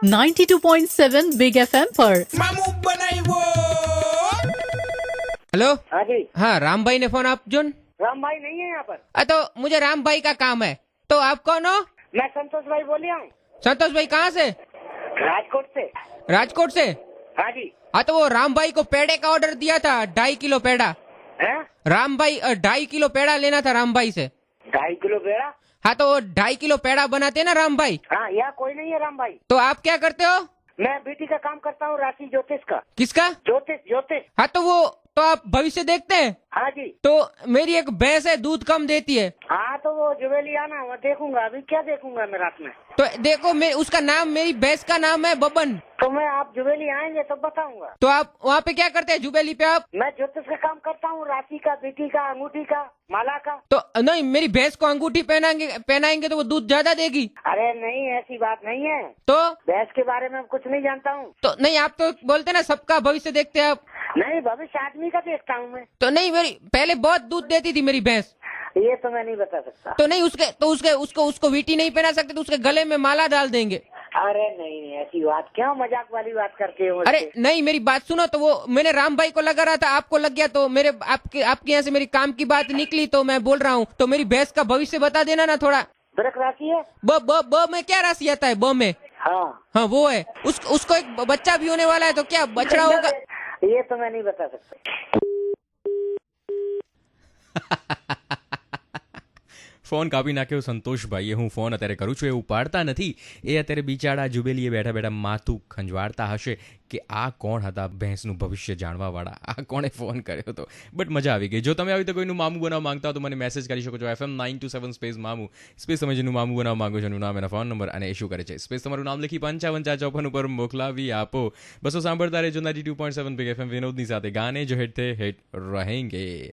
92.7 big FM पर मामू बनाइवो। Hello. हाँ जी। हाँ, राम भाई ने फोन आप जोन। राम भाई नहीं है यहाँ पर। तो मुझे राम भाई का काम है। तो आप कौन हो? मैं संतोष भाई बोल रहा हूँ, संतोष भाई कहाँ से? राजकोट से। राजकोट से। हाँ जी। हाँ, तो वो राम भाई को पेड़े का ऑर्डर दिया था, 2.5 किलो पेड़ा। हैं? राम भाई 2.5 किलो पेड़ा लेना था राम भाई से। 2.5 किलो बेड़ा। हाँ, तो 2.5 किलो पेड़ा बनाते हैं ना राम भाई। हाँ, यहाँ कोई नहीं है राम भाई। तो आप क्या करते हो? मैं बीटी का काम करता हूँ, राशि ज्योतिष का। किसका? ज्योतिष। हाँ, तो आप भविष्य देखते हैं? हाँ जी। तो मेरी एक भैंस है, दूध कम देती है। हाँ, तो वो जुवेली आना, वो देखूंगा। अभी क्या देखूंगा मैं रात में? तो देखो, उसका नाम, मेरी भैंस का नाम है बबन। तो मैं, आप जुवेली आएंगे तब बताऊंगा। तो आप वहाँ पे क्या करते हैं जुबेली पे आप? मैं ज्योतिष का काम करता हूँ, राशि का, बीटी का, अंगूठी का, माला का। तो नहीं, मेरी भैंस को अंगूठी पहनाएंगे तो वो दूध ज्यादा देगी। अरे नहीं, ऐसी बात नहीं है। तो भैंस के बारे में कुछ नहीं जानता हूँ। तो नहीं, आप तो बोलते ना सबका भविष्य देखते हैं आप। नहीं, भविष्य आदमी का देखता हूँ मैं। तो नहीं, मेरी पहले बहुत दूध देती थी मेरी भैंस। ये तो मैं नहीं बता सकता। तो नहीं, उसको वीटी नहीं पहना सकते, तो उसके गले में माला डाल देंगे। अरे नहीं, ऐसी बात क्यों, मजाक वाली बात करते हो? अरे नहीं, मेरी बात सुनो। तो वो मैंने राम भाई को लगा रहा था, आपको लग गया, तो मेरे आपके यहाँ से मेरी काम की बात निकली, तो मैं बोल रहा हूँ। तो मेरी भैंस का भविष्य बता देना ना थोड़ा। वृक राशि है। ब में क्या राशि आता है? ब में? हाँ, वो है। उसको एक बच्चा भी होने वाला है, तो क्या बछड़ा होगा? ये तो मैं नहीं बता सकता। ફોન કાપી નાખ્યો સંતોષભાઈએ. હું ફોન અત્યારે કરું છું એ ઉપાડતા નથી. એ અત્યારે બિચારા જુબેલીએ બેઠા બેઠા માથું ખંજવાળતા હશે કે આ કોણ હતા ભેંસનું ભવિષ્ય જાણવાવાળા, આ કોણે ફોન કર્યો હતો. બટ મજા આવી ગઈ. જો તમે આવી રીતે કોઈનું મામું બનાવવા માંગતા હો તો મને મેસેજ કરી શકો છો. FM 927 સ્પેસ મામું સ્પેસ તમે જેનું મામું બનાવવા માંગો છો એનું નામ, એના ફોન નંબર અને એ શું કરે છે સ્પેસ તમારું નામ લખી 555454 ઉપર મોકલાવી આપો. બસો સાંભળતા રહેજો 92.7 બિગ FM વિનોદની સાથે. ગાને જો હિટ થે હિટ રહેંગે.